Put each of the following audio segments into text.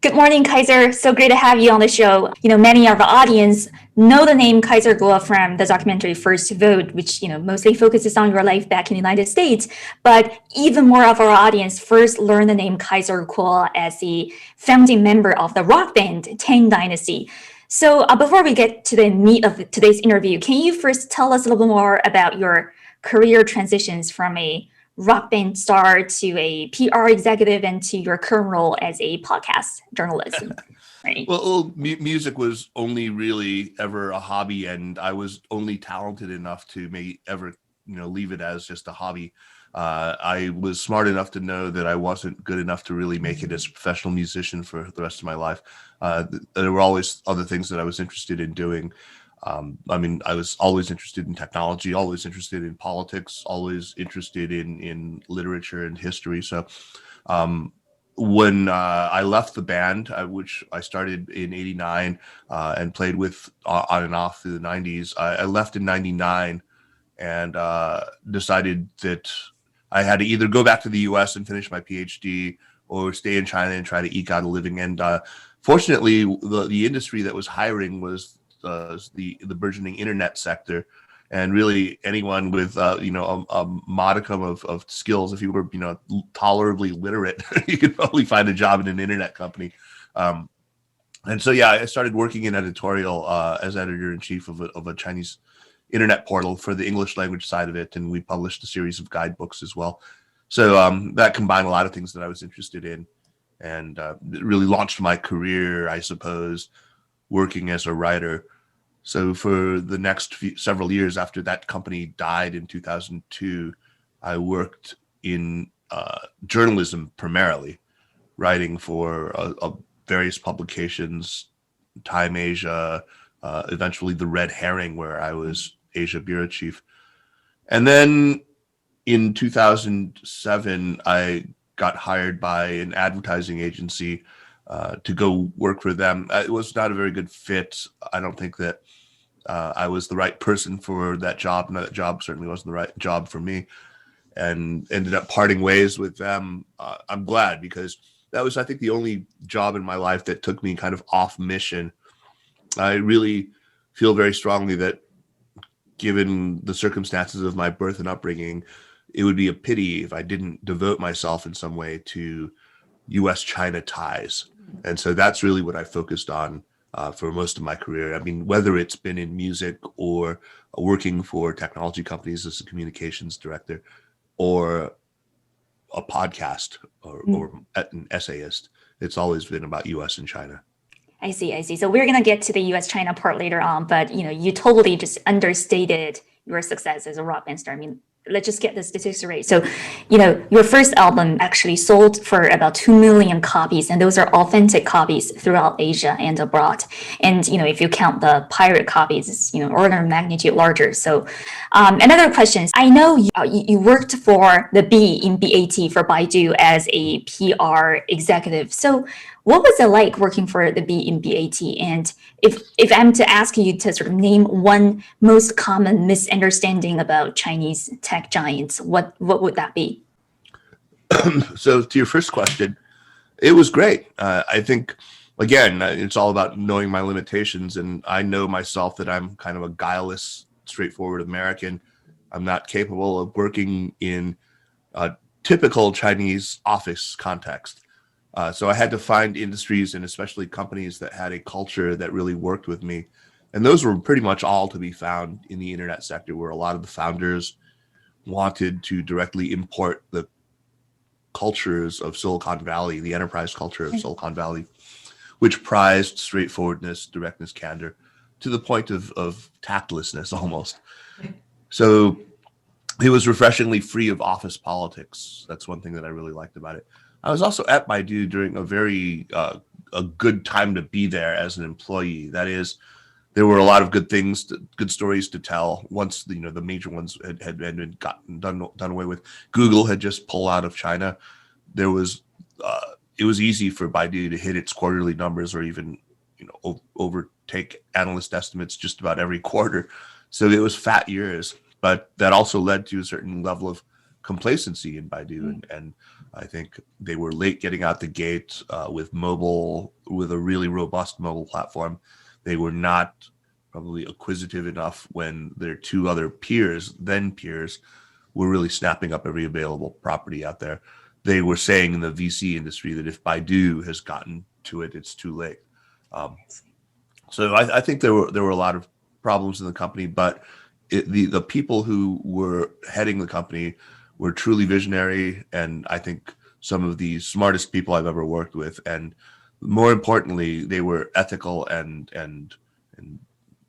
Good morning, Kaiser. So great to have you on the show. Many of our audience know the name Kaiser Kuo from the documentary First Vote, which, mostly focuses on your life back in the United States. But even more of our audience first learned the name Kaiser Kuo as the founding member of the rock band Tang Dynasty. So before we get to the meat of today's interview, can you first tell us a little bit more about your career transitions from a rock band star to a PR executive and to your current role as a podcast journalist? Right? Well, music was only really ever a hobby, and I was only talented enough to ever leave it as just a hobby. I was smart enough to know that I wasn't good enough to really make it as a professional musician for the rest of my life. There were always other things that I was interested in doing. I was always interested in technology, always interested in politics, always interested in literature and history. So when I left the band, which I started in '89 and played with on and off through the '90s, I left in '99 and decided that I had to either go back to the US and finish my PhD or stay in China and try to eke out a living. And fortunately, the industry that was hiring was the burgeoning internet sector, and really anyone with a modicum of skills, if you were tolerably literate, you could probably find a job in an internet company. And so I started working in editorial as editor-in-chief of a Chinese internet portal for the English language side of it, and we published a series of guidebooks as well. So that combined a lot of things that I was interested in, and it really launched my career, I suppose, working as a writer. So for the next several years after that company died in 2002, I worked in journalism primarily, writing for various publications, Time Asia, eventually The Red Herring, where I was Asia bureau chief. And then in 2007, I got hired by an advertising agency to go work for them. It was not a very good fit. I don't think that I was the right person for that job. And that job certainly wasn't the right job for me, and ended up parting ways with them. I'm glad, because that was, I think, the only job in my life that took me kind of off mission. I really feel very strongly that given the circumstances of my birth and upbringing, it would be a pity if I didn't devote myself in some way to U.S.-China ties. And so that's really what I focused on for most of my career. I mean, whether it's been in music or working for technology companies as a communications director, or a podcast or an essayist, it's always been about U.S. and China. I see. So we're going to get to the U.S.-China part later on, but you totally just understated your success as a rock band star. I mean, let's just get the statistics right. So, your first album actually sold for about 2 million copies, and those are authentic copies throughout Asia and abroad. And, if you count the pirate copies, it's, order of magnitude larger. So, another question is, I know you worked for the B in BAT for Baidu as a PR executive. So, what was it like working for the B in BAT? And if I'm to ask you to sort of name one most common misunderstanding about Chinese tech giants, what would that be? So to your first question, it was great. I think, again, it's all about knowing my limitations. And I know myself that I'm kind of a guileless, straightforward American. I'm not capable of working in a typical Chinese office context. So I had to find industries, and especially companies, that had a culture that really worked with me. And those were pretty much all to be found in the internet sector, where a lot of the founders wanted to directly import the cultures of Silicon Valley, the enterprise culture of Silicon Valley, which prized straightforwardness, directness, candor, to the point of tactlessness almost. So it was refreshingly free of office politics. That's one thing that I really liked about it. I was also at Baidu during a very a good time to be there as an employee. That is, there were a lot of good things, good stories to tell. Once the major ones had been done away with, Google had just pulled out of China. There was it was easy for Baidu to hit its quarterly numbers, or even overtake analyst estimates just about every quarter. So it was fat years, but that also led to a certain level of complacency in Baidu, and I think they were late getting out the gate with a really robust mobile platform. They were not probably acquisitive enough when their two other peers were really snapping up every available property out there. They were saying in the VC industry that if Baidu has gotten to it, it's too late. So I think there were a lot of problems in the company, but the people who were heading the company were truly visionary, and I think some of the smartest people I've ever worked with. And more importantly, they were ethical and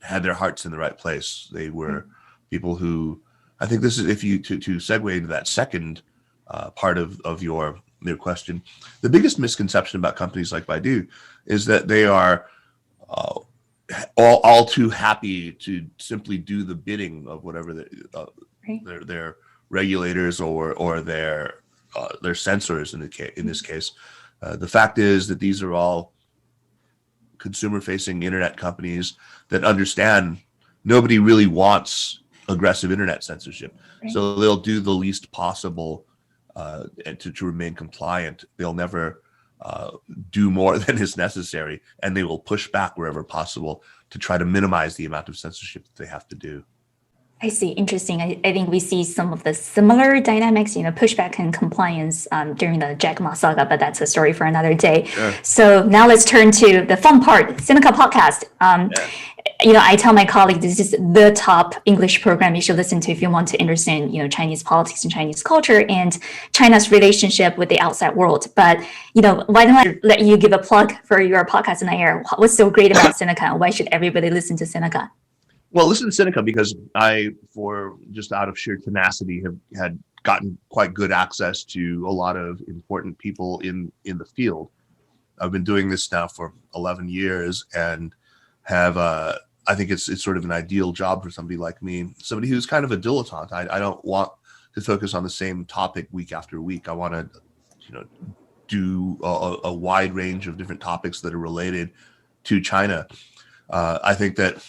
had their hearts in the right place. They were people who, I think this is, if you to segue into that second part of your question, the biggest misconception about companies like Baidu is that they are all too happy to simply do the bidding of whatever their regulators or their censors in this case. The fact is that these are all consumer-facing internet companies that understand nobody really wants aggressive internet censorship. Right. So they'll do the least possible to remain compliant. They'll never do more than is necessary, and they will push back wherever possible to try to minimize the amount of censorship that they have to do. I see. Interesting. I think we see some of the similar dynamics, pushback and compliance during the Jack Ma saga, but that's a story for another day. Sure. So now let's turn to the fun part, Sinica podcast. I tell my colleagues this is the top English program you should listen to if you want to understand, Chinese politics and Chinese culture and China's relationship with the outside world. But, why don't I let you give a plug for your podcast in the air? What's so great about Sinica, and why should everybody listen to Sinica? Well, listen to Sinica because I, for just out of sheer tenacity, had gotten quite good access to a lot of important people in the field. I've been doing this now for 11 years and have, I think it's sort of an ideal job for somebody like me, somebody who's kind of a dilettante. I don't want to focus on the same topic week after week. I want to, do a wide range of different topics that are related to China. I think that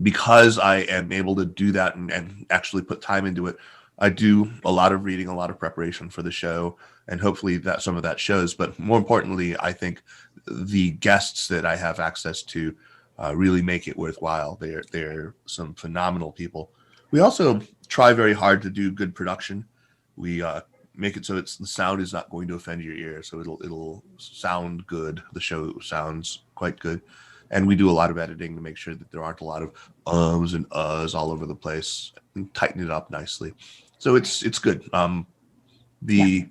because I am able to do that and actually put time into it, I do a lot of reading, a lot of preparation for the show, and hopefully that some of that shows. But more importantly, I think the guests that I have access to really make it worthwhile. They're some phenomenal people. We also try very hard to do good production. We make it so the sound is not going to offend your ear, so it'll sound good. The show sounds quite good. And we do a lot of editing to make sure that there aren't a lot of ums and uhs all over the place, and tighten it up nicely. So it's good. The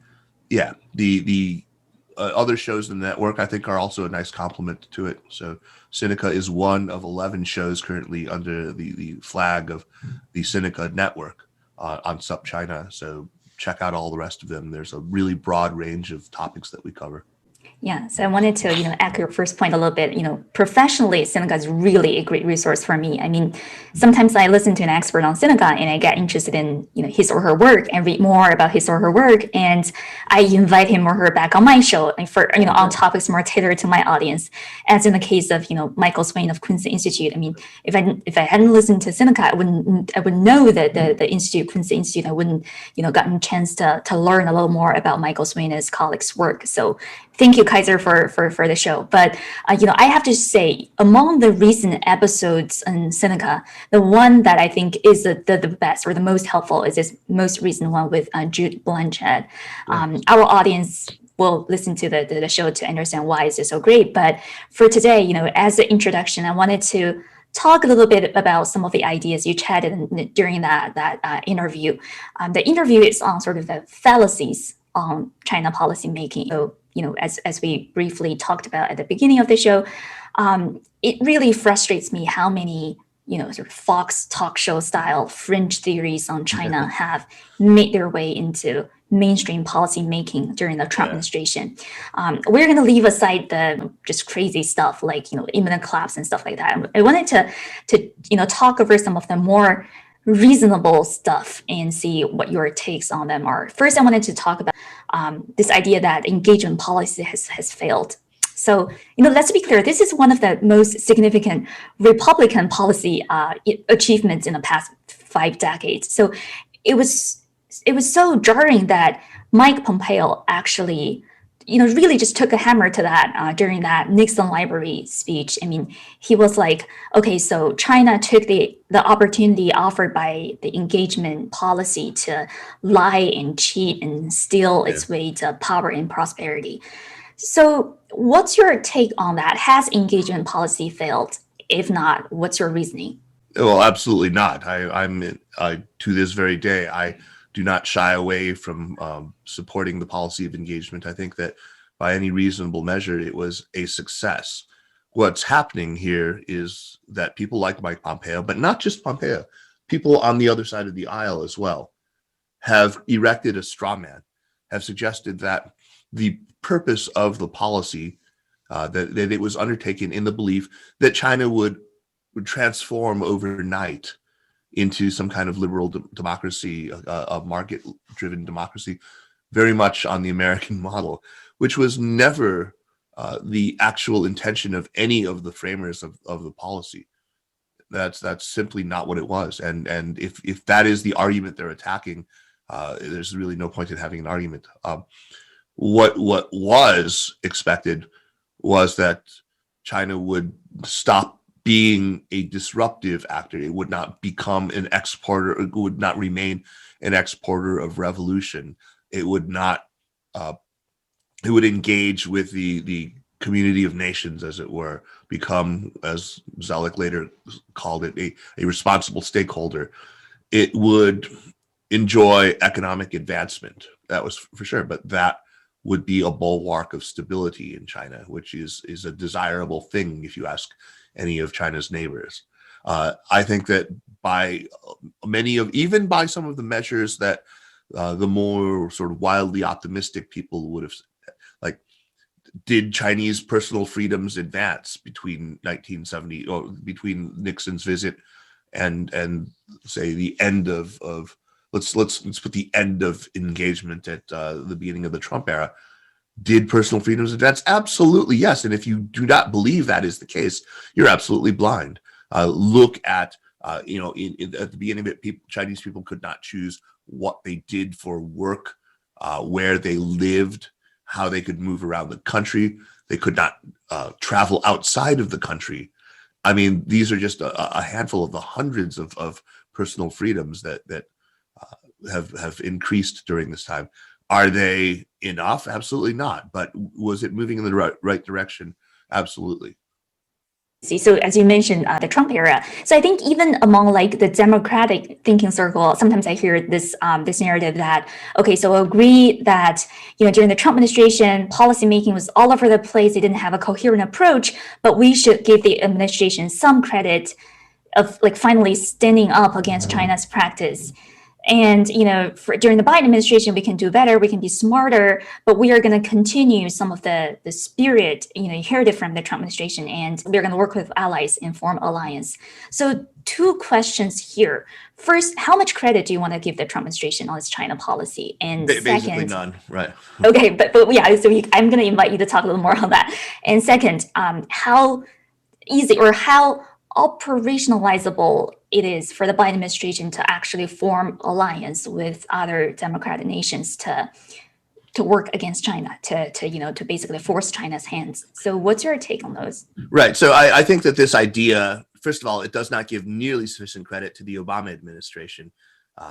other shows in the network, I think, are also a nice complement to it. So Sinica is one of 11 shows currently under the flag of the Sinica network on SupChina. So check out all the rest of them. There's a really broad range of topics that we cover. Yeah, so I wanted to, echo your first point a little bit. Professionally, Sinica is really a great resource for me. I mean, sometimes I listen to an expert on Sinica and I get interested in, his or her work and read more about his or her work, and I invite him or her back on my show and for, on topics more tailored to my audience. As in the case of, Michael Swain of Quincy Institute. I mean, if I hadn't listened to Sinica, I wouldn't know that the institute, Quincy Institute, I wouldn't, gotten a chance to learn a little more about Michael Swain and his colleagues' work. So thank you, Kaiser, for the show. But, I have to say, among the recent episodes in Sinica, the one that I think is the best or the most helpful is this most recent one with Jude Blanchett. Our audience will listen to the show to understand why is it so great. But for today, as an introduction, I wanted to talk a little bit about some of the ideas you chatted during that interview. The interview is on sort of the fallacies on China policy making. So, as we briefly talked about at the beginning of the show, it really frustrates me how many, sort of Fox talk show style fringe theories on China have made their way into mainstream policy making during the Trump administration. We're going to leave aside the just crazy stuff like, imminent collapse and stuff like that. I wanted to talk over some of the more reasonable stuff and see what your takes on them are. First, I wanted to talk about this idea that engagement policy has failed. So, let's be clear, this is one of the most significant Republican policy achievements in the past 5 decades. So it was it was so jarring that Mike Pompeo actually, really just took a hammer to that during that Nixon Library speech. I mean, he was like, okay, so China took the opportunity offered by the engagement policy to lie and cheat and steal its way to power and prosperity. So what's your take on that? Has engagement policy failed? If not, what's your reasoning? Well, absolutely not. I'm to this very day, I do not shy away from supporting the policy of engagement. I think that by any reasonable measure, it was a success. What's happening here is that people like Mike Pompeo, but not just Pompeo, people on the other side of the aisle as well, have erected a straw man, have suggested that the purpose of the policy, that it was undertaken in the belief that China would transform overnight into some kind of liberal democracy, a market-driven democracy, very much on the American model, which was never the actual intention of any of the framers of the policy. That's simply not what it was. And if that is the argument they're attacking, there's really no point in having an argument. What was expected was that China would stop being a disruptive actor. It would not become an exporter. It would not remain an exporter of revolution. It would not. It would engage with the community of nations, as it were, become, as Zellick later called it, a responsible stakeholder. It would enjoy economic advancement. That was for sure, but that would be a bulwark of stability in China, which is a desirable thing if you ask any of China's neighbors. I think that by even by some of the measures that the more sort of wildly optimistic people would have, like, did Chinese personal freedoms advance between 1970 or between Nixon's visit and say the end of let's put the end of engagement at the beginning of the Trump era? Did personal freedoms advance? Absolutely, yes. And if you do not believe that is the case, you're absolutely blind. Look at at the beginning of it, Chinese people could not choose what they did for work, where they lived, how they could move around the country. They could not travel outside of the country. I mean, these are just a handful of the hundreds of personal freedoms that have increased during this time. Are they enough? Absolutely not. But was it moving in the right direction? Absolutely. So as you mentioned, the Trump era. So I think even among like the Democratic thinking circle, sometimes I hear this narrative that, okay, so agree that, during the Trump administration, policymaking was all over the place. They didn't have a coherent approach, but we should give the administration some credit of like finally standing up against China's practice. And, during the Biden administration, we can do better, we can be smarter, but we are going to continue some of the spirit, inherited from the Trump administration, and we're going to work with allies and form alliance. So 2 questions here. First, how much credit do you want to give the Trump administration on its China policy? And basically second, none, right? Okay, but yeah, so I'm going to invite you to talk a little more on that. And second, how easy or how operationalizable it is for the Biden administration to actually form alliance with other democratic nations to work against China, to basically force China's hands. So what's your take on those? Right. So I think that this idea, first of all, it does not give nearly sufficient credit to the Obama administration,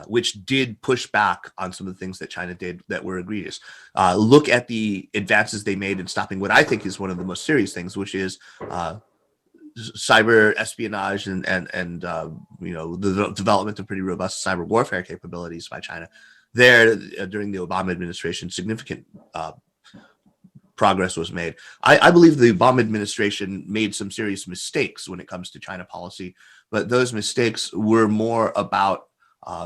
which did push back on some of the things that China did that were egregious. Look at the advances they made in stopping what I think is one of the most serious things, which is cyber espionage and the development of pretty robust cyber warfare capabilities by China. There, during the Obama administration, significant progress was made. I believe the Obama administration made some serious mistakes when it comes to China policy, but those mistakes were more about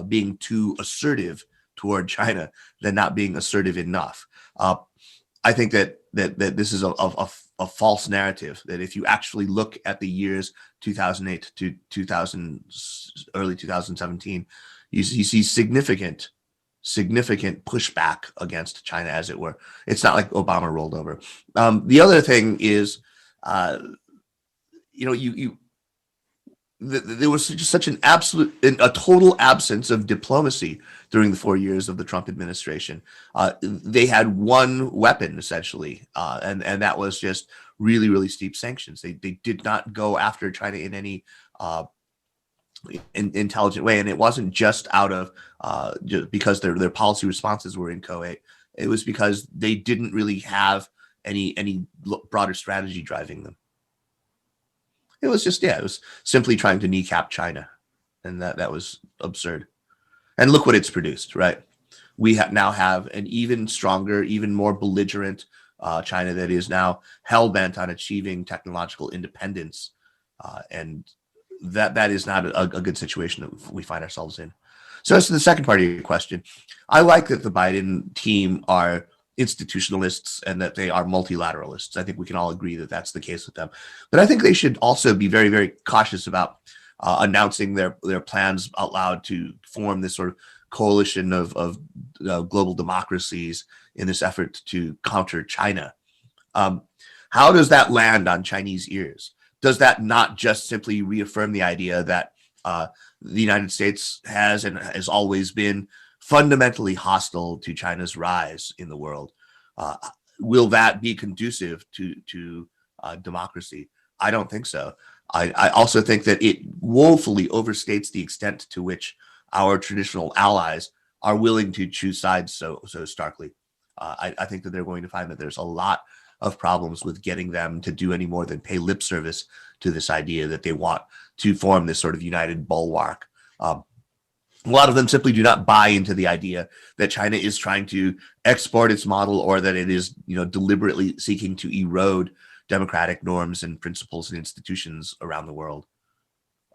being too assertive toward China than not being assertive enough. I think that this is a false narrative, that if you actually look at the years 2008 to early 2017, you see significant pushback against China, as it were. It's not like Obama rolled over. The other thing is, there was just such a total absence of diplomacy during the 4 years of the Trump administration. They had one weapon essentially, and that was just really, really steep sanctions. They did not go after China in any intelligent way, and it wasn't just out of just because their policy responses were inchoate. It was because they didn't really have any broader strategy driving them. It was just, it was simply trying to kneecap China, and that was absurd. And look what it's produced, right? We now have an even stronger, even more belligerent China that is now hell-bent on achieving technological independence, and that is not a good situation that we find ourselves in. So as to the second part of your question, I like that the Biden team are institutionalists and that they are multilateralists. I think we can all agree that that's the case with them. But I think they should also be very, very cautious about announcing their plans out loud to form this sort of coalition of global democracies in this effort to counter China. How does that land on Chinese ears? Does that not just simply reaffirm the idea that the United States has and has always been fundamentally hostile to China's rise in the world? Will that be conducive to democracy? I don't think so. I also think that it woefully overstates the extent to which our traditional allies are willing to choose sides so starkly. I think that they're going to find that there's a lot of problems with getting them to do any more than pay lip service to this idea that they want to form this sort of united bulwark. A lot of them simply do not buy into the idea that China is trying to export its model, or that it is, deliberately seeking to erode democratic norms and principles and institutions around the world.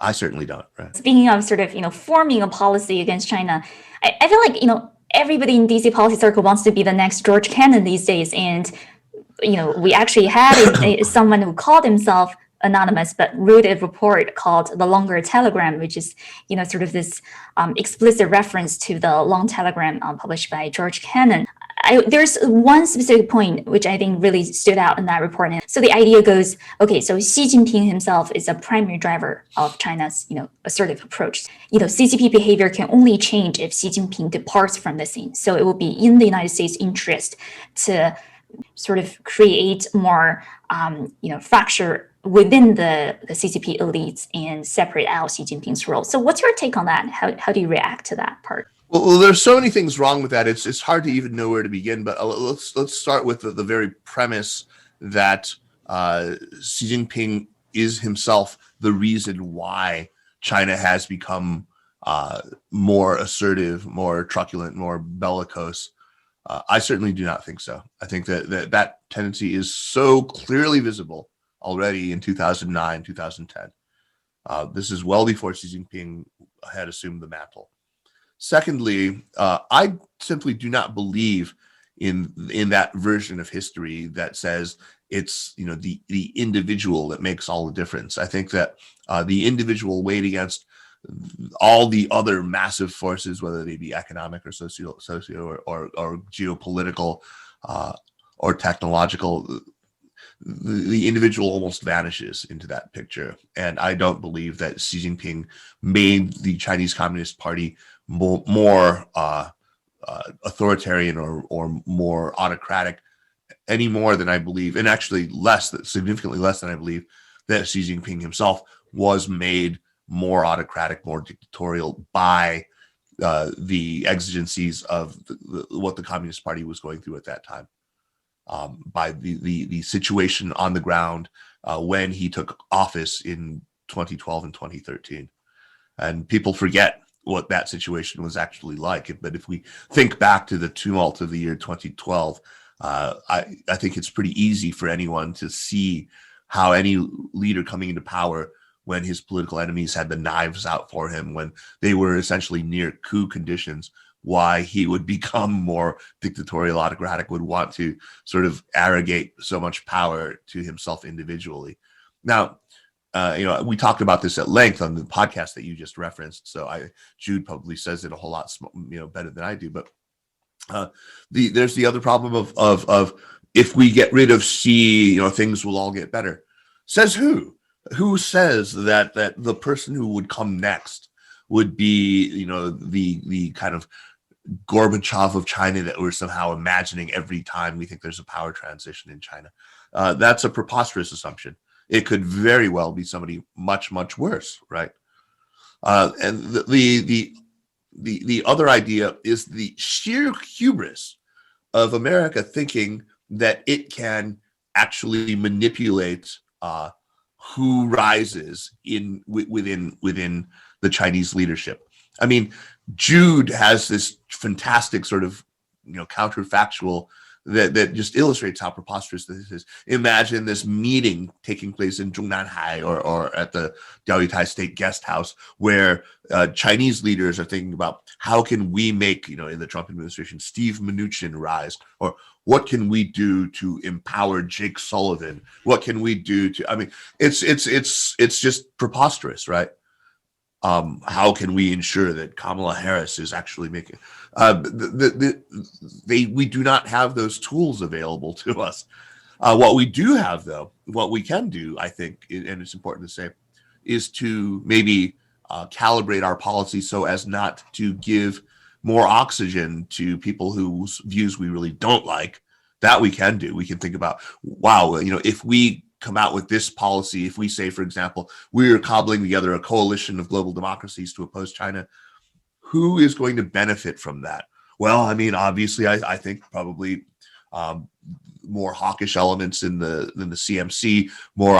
I certainly don't. Right? Speaking of sort of, forming a policy against China, I feel like, everybody in DC policy circle wants to be the next George Kennan these days. And, we actually had someone who called himself anonymous, but wrote a report called The Longer Telegram, which is, sort of this explicit reference to the long telegram published by George Kennan. There's one specific point which I think really stood out in that report. So the idea goes, okay, so Xi Jinping himself is a primary driver of China's, assertive approach. CCP behavior can only change if Xi Jinping departs from the scene. So it will be in the United States' interest to sort of create more, fracture within the CCP elites and separate out Xi Jinping's role. So what's your take on that? How do you react to that part? Well, there's so many things wrong with that. It's hard to even know where to begin. But let's start with the very premise that Xi Jinping is himself the reason why China has become more assertive, more truculent, more bellicose. I certainly do not think so. I think that tendency is so clearly visible already in 2009, 2010. This is well before Xi Jinping had assumed the mantle. Secondly, I simply do not believe in that version of history that says it's the individual that makes all the difference. I think that the individual weighed against all the other massive forces, whether they be economic or socio or geopolitical or technological, the individual almost vanishes into that picture. And I don't believe that Xi Jinping made the Chinese Communist Party more authoritarian or more autocratic any more than I believe, and actually significantly less than I believe, that Xi Jinping himself was made more autocratic, more dictatorial by the exigencies of what the Communist Party was going through at that time, by the situation on the ground when he took office in 2012 and 2013. And people forget what that situation was actually like. But if we think back to the tumult of the year 2012, I think it's pretty easy for anyone to see how any leader coming into power when his political enemies had the knives out for him, when they were essentially near coup conditions, why he would become more dictatorial, autocratic, would want to sort of arrogate so much power to himself individually. Now, we talked about this at length on the podcast that you just referenced. So Jude probably says it a whole lot, better than I do. But there's the other problem of if we get rid of Xi, things will all get better. Says who? who says that the person who would come next would be, the kind of Gorbachev of China that we're somehow imagining every time we think there's a power transition in China? That's a preposterous assumption. It could very well be somebody much, much worse, right? And the other idea is the sheer hubris of America thinking that it can actually manipulate who rises within the Chinese leadership. I mean, Jude has this fantastic sort of counterfactual that just illustrates how preposterous this is. Imagine this meeting taking place in Zhongnanhai or at the Diaoyutai State Guest House, where Chinese leaders are thinking about how can we make, in the Trump administration, Steve Mnuchin rise, or what can we do to empower Jake Sullivan? What can we do to? I mean, it's just preposterous, right? How can we ensure that Kamala Harris is actually making? We do not have those tools available to us. What we do have, though, what we can do, I think, and it's important to say, is to maybe calibrate our policy so as not to give more oxygen to people whose views we really don't like. That we can do. We can think about, wow, if we come out with this policy, if we say, for example, we're cobbling together a coalition of global democracies to oppose China, who is going to benefit from that? Well, I mean, obviously, I think probably more hawkish elements in the CMC, more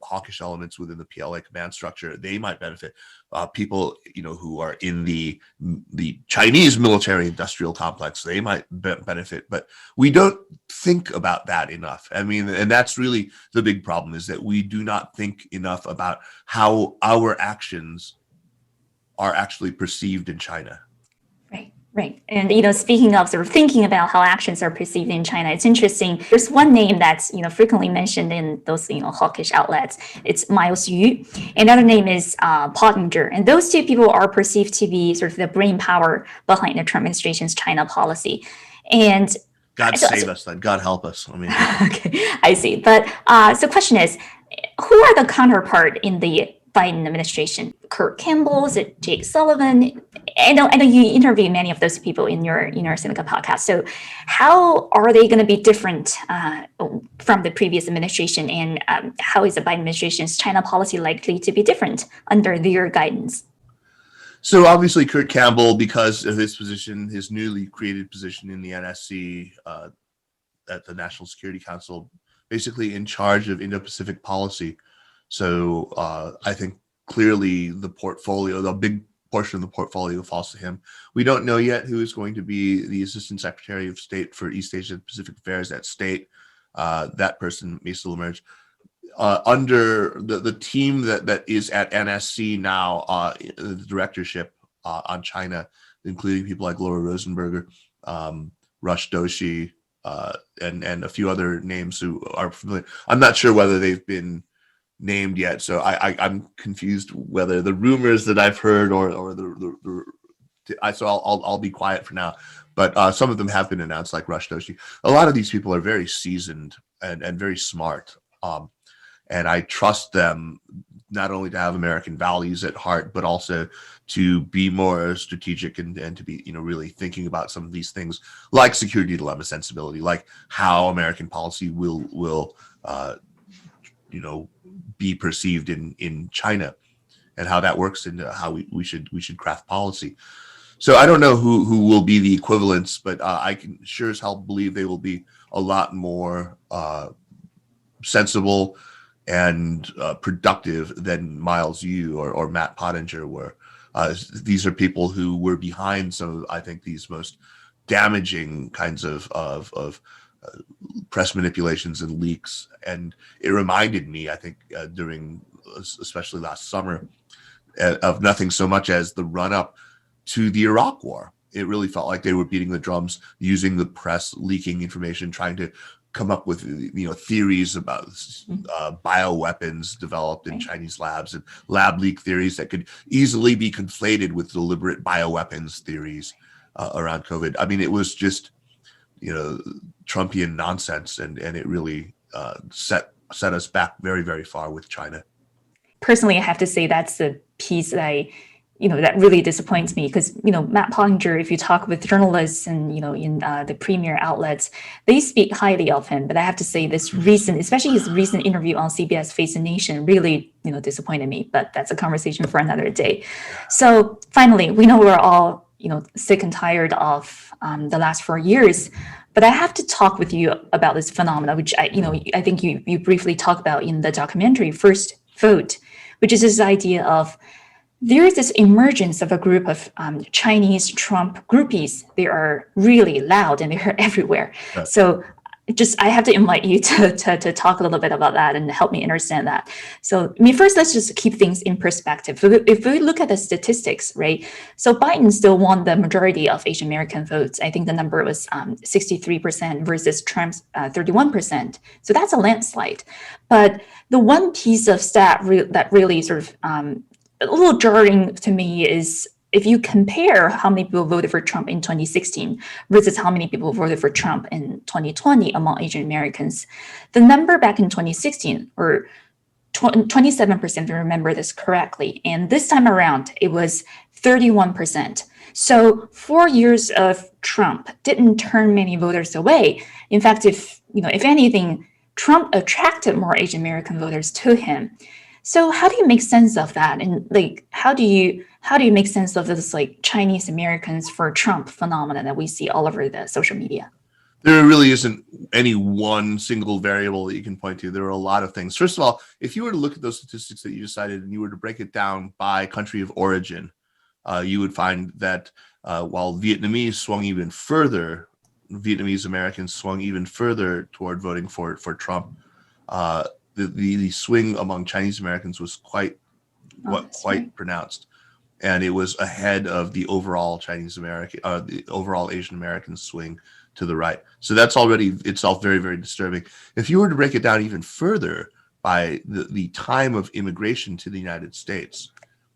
hawkish elements within the PLA command structure. They might benefit. People who are in the Chinese military industrial complex, they might benefit. But we don't think about that enough. I mean, and that's really the big problem, is that we do not think enough about how our actions are actually perceived in China. Right. And, speaking of sort of thinking about how actions are perceived in China, it's interesting. There's one name that's, frequently mentioned in those, hawkish outlets. It's Miles Yu. Another name is Pottinger. And those two people are perceived to be sort of the brain power behind the Trump administration's China policy. And God save us then. God help us. I mean, okay, I see. But so the question is, who are the counterpart in the Biden administration? Kurt Campbell, is it Jake Sullivan? I know you interview many of those people in your Sinica podcast. So how are they going to be different from the previous administration, and how is the Biden administration's China policy likely to be different under their guidance? So obviously Kurt Campbell, because of his position, his newly created position in the NSC at the National Security Council, basically in charge of Indo-Pacific policy. So I think clearly the big portion of the portfolio falls to him. We don't know yet who is going to be the Assistant Secretary of State for East Asia and Pacific Affairs at State. That person may still emerge. Under the team that is at NSC now, the directorship on China, including people like Laura Rosenberger, Rush Doshi, and a few other names who are familiar. I'm not sure whether they've been named yet, so I'm confused whether the rumors that I've heard or so I'll be quiet for now. But some of them have been announced, like Rush Doshi. A lot of these people are very seasoned and very smart, and I trust them not only to have American values at heart, but also to be more strategic and to be really thinking about some of these things, like security dilemma sensibility, like how American policy will be perceived in China, and how that works into how we should craft policy. So I don't know who will be the equivalents, but I can sure as hell believe they will be a lot more sensible and productive than Miles Yu or Matt Pottinger were. These are people who were behind some of, I think, these most damaging kinds of press manipulations and leaks. And it reminded me, I think, during, especially last summer, of nothing so much as the run-up to the Iraq War. It really felt like they were beating the drums, using the press, leaking information, trying to come up with theories about bioweapons developed in Chinese labs, and lab leak theories that could easily be conflated with deliberate bioweapons theories around COVID. I mean, it was just Trumpian nonsense, and it really set us back very, very far with China. personally, I have to say that's the piece that that really disappoints me because, Matt Pottinger, if you talk with journalists and, in the premier outlets, they speak highly of him. But I have to say especially his recent interview on CBS Face the Nation really, disappointed me. But that's a conversation for another day. So finally, we know we're all, sick and tired of the last 4 years. But I have to talk with you about this phenomenon, which I think you briefly talked about in the documentary First Vote, which is this idea of there is this emergence of a group of Chinese Trump groupies. They are really loud and they're everywhere. Right. So I have to invite you to talk a little bit about that and help me understand that. So first, let's just keep things in perspective. If we look at the statistics, right? So Biden still won the majority of Asian American votes. I think the number was 63% versus Trump's 31%. So that's a landslide. But the one piece of stat that really sort of a little jarring to me is if you compare how many people voted for Trump in 2016 versus how many people voted for Trump in 2020 among Asian Americans, the number back in 2016, or 27%, if I remember this correctly, and this time around, it was 31%. So 4 years of Trump didn't turn many voters away. In fact, if anything, Trump attracted more Asian American voters to him. So how do you make sense of that? And how do you make sense of this Chinese Americans for Trump phenomenon that we see all over the social media? There really isn't any one single variable that you can point to. There are a lot of things. First of all, if you were to look at those statistics that you decided and you were to break it down by country of origin, you would find that while Vietnamese Americans swung even further toward voting for Trump, the swing among Chinese Americans was quite pronounced, and it was ahead of the overall the overall Asian American swing to the right. So that's already itself very, very disturbing. If you were to break it down even further by the time of immigration to the United States,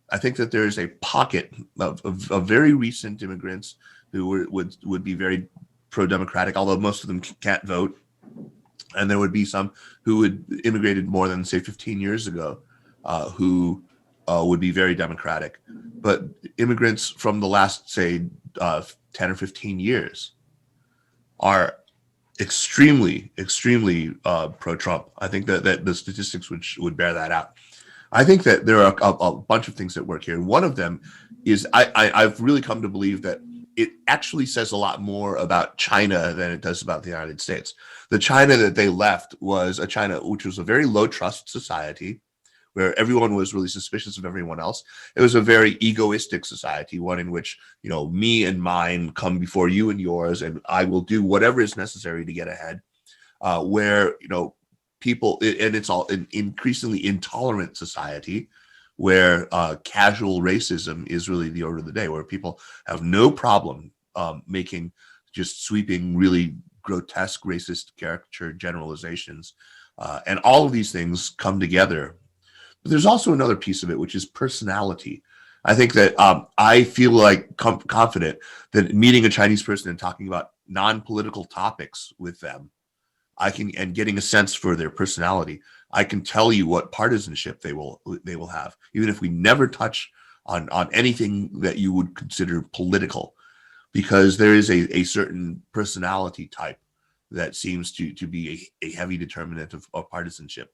I think that there is a pocket of very recent immigrants who would be very pro-democratic, although most of them can't vote. And there would be some who had immigrated more than, say, 15 years ago, who would be very democratic. But immigrants from the last, say, 10 or 15 years are extremely, extremely pro-Trump. I think that the statistics would bear that out. I think that there are a bunch of things at work here. One of them is I've really come to believe that it actually says a lot more about China than it does about the United States. The China that they left was a China which was a very low trust society, where everyone was really suspicious of everyone else. It was a very egoistic society, one in which, me and mine come before you and yours, and I will do whatever is necessary to get ahead, where, people, and it's all an increasingly intolerant society, where casual racism is really the order of the day, where people have no problem making just sweeping, really grotesque racist caricature generalizations. And all of these things come together. But there's also another piece of it, which is personality. I think that I feel like confident that meeting a Chinese person and talking about non-political topics with them, and getting a sense for their personality, I can tell you what partisanship they will have, even if we never touch on anything that you would consider political, because there is a certain personality type that seems to be a heavy determinant of partisanship.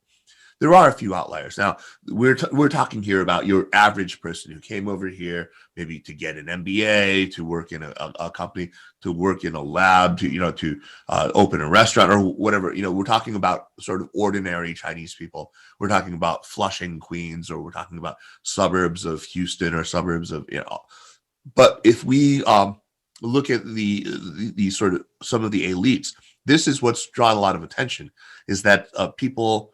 There are a few outliers. Now, we're talking here about your average person who came over here maybe to get an MBA, to work in a company, to work in a lab, to open a restaurant or whatever. We're talking about sort of ordinary Chinese people. We're talking about Flushing, Queens, or we're talking about suburbs of Houston or suburbs of, But if we look at the sort of some of the elites, this is what's drawn a lot of attention, is that people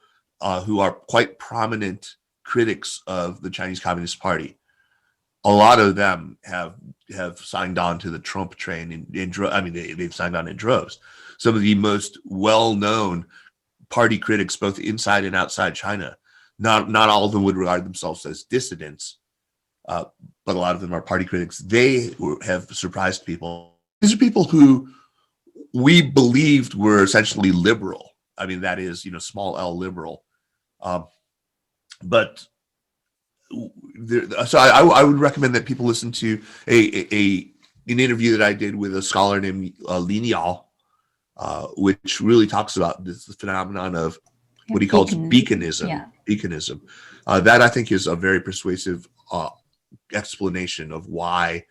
who are quite prominent critics of the Chinese Communist Party, a lot of them have signed on to the Trump train they've signed on in droves. Some of the most well-known party critics, both inside and outside China, not all of them would regard themselves as dissidents, but a lot of them are party critics. They have surprised people. These are people who we believed were essentially liberal. That is, small L liberal. But so I would recommend that people listen to an interview that I did with a scholar named Li Niao, which really talks about this phenomenon of what he calls beaconism. Yeah. Beaconism. That I think is a very persuasive explanation of why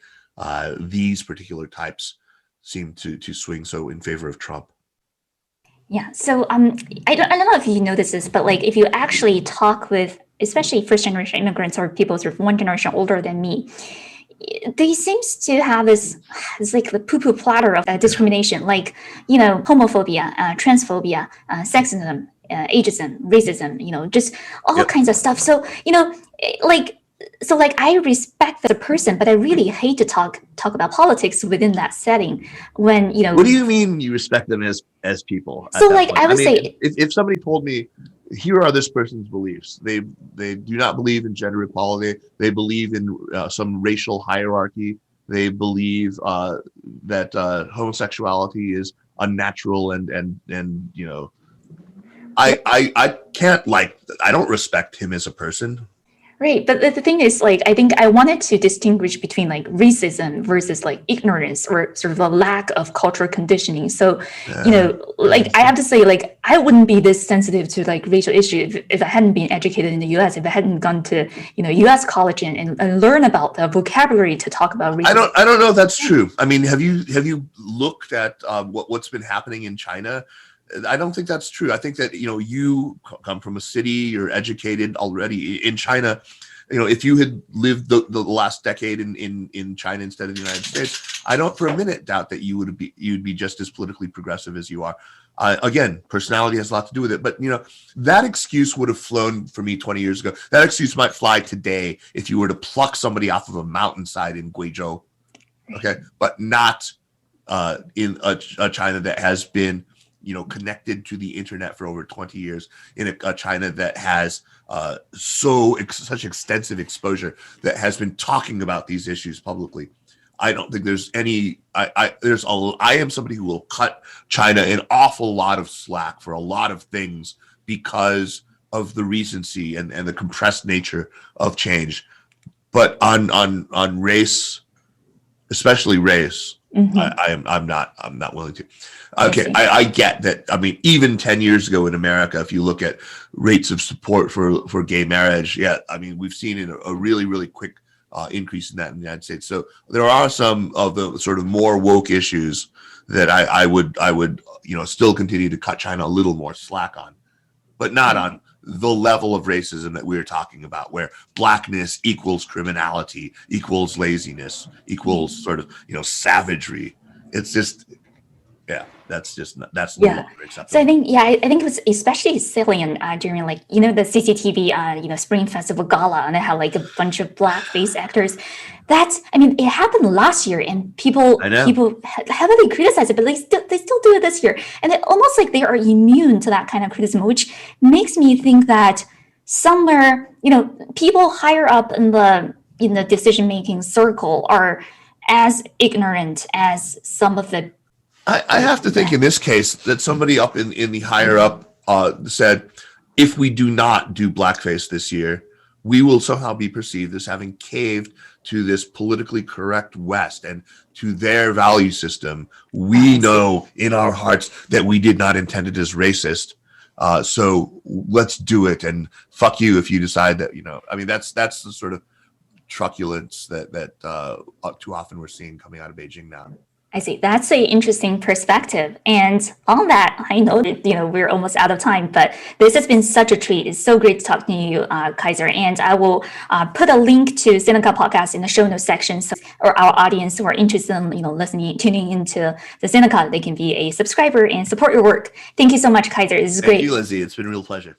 these particular types seem to swing so in favor of Trump. Yeah. So I don't know if you notice this, but like if you actually talk with especially first generation immigrants or people sort of one generation older than me, they seems to have this like the poo-poo platter of discrimination, like, you know, homophobia, transphobia, sexism, ageism, racism, you know, just all kinds of stuff. So, you know, like I respect the person, but I really hate to talk about politics within that setting when, you know. What do you mean you respect them as people? So like I would say, if somebody told me, here are this person's beliefs, they do not believe in gender equality, they believe in some racial hierarchy, they believe that homosexuality is unnatural and you know, I can't, like, I don't respect him as a person. right. But the thing is, like, I think I wanted to distinguish between like racism versus like ignorance or sort of a lack of cultural conditioning. So, you know, like I have to say, like, I wouldn't be this sensitive to like racial issues if I hadn't been educated in the US, if I hadn't gone to, you know, US college and learn about the vocabulary to talk about racism. I don't know if that's true. I mean, have you looked at what's been happening in China? I don't think that's true. I think that, you know, you come from a city, you're educated already in China. You know, if you had lived the last decade in China instead of the United States, I don't for a minute doubt that you'd be just as politically progressive as you are. Again, personality has a lot to do with it. But, you know, that excuse would have flown for me 20 years ago. That excuse might fly today if you were to pluck somebody off of a mountainside in Guizhou. Okay. But not in a China that has been, you know, connected to the internet for over 20 years, in a China that has such extensive exposure, that has been talking about these issues publicly. I don't think there's any. I am somebody who will cut China an awful lot of slack for a lot of things because of the recency and the compressed nature of change. But on race, especially race, I'm not willing to. Okay, I get that. I mean, even 10 years ago in America, if you look at rates of support for gay marriage, yeah, I mean, we've seen a really, really quick increase in that in the United States. So there are some of the sort of more woke issues that I would you know still continue to cut China a little more slack on, but not on the level of racism that we're talking about, where blackness equals criminality, equals laziness, equals sort of, you know, savagery. It's just, yeah, that's no longer acceptable. So I think it was especially salient during, like, you know, the CCTV, you know, Spring Festival Gala, and they had like a bunch of blackface actors. I mean, it happened last year, and people heavily criticized it, but they still do it this year, and it almost like they are immune to that kind of criticism, which makes me think that somewhere, you know, people higher up in the decision making circle are as ignorant as some of the. I have to think in this case that somebody up in the higher up said, if we do not do blackface this year, we will somehow be perceived as having caved to this politically correct West and to their value system. We know in our hearts that we did not intend it as racist. So let's do it, and fuck you if you decide that, you know, I mean, that's the sort of truculence that too often we're seeing coming out of Beijing now. I see. That's an interesting perspective. And on that, I know that, you know, we're almost out of time, but this has been such a treat. It's so great to talk to you, Kaiser. And I will put a link to Sinica podcast in the show notes section, so or our audience who are interested in, you know, tuning into the Sinica, they can be a subscriber and support your work. Thank you so much, Kaiser. This is great. Thank you, Lizzie. It's been a real pleasure.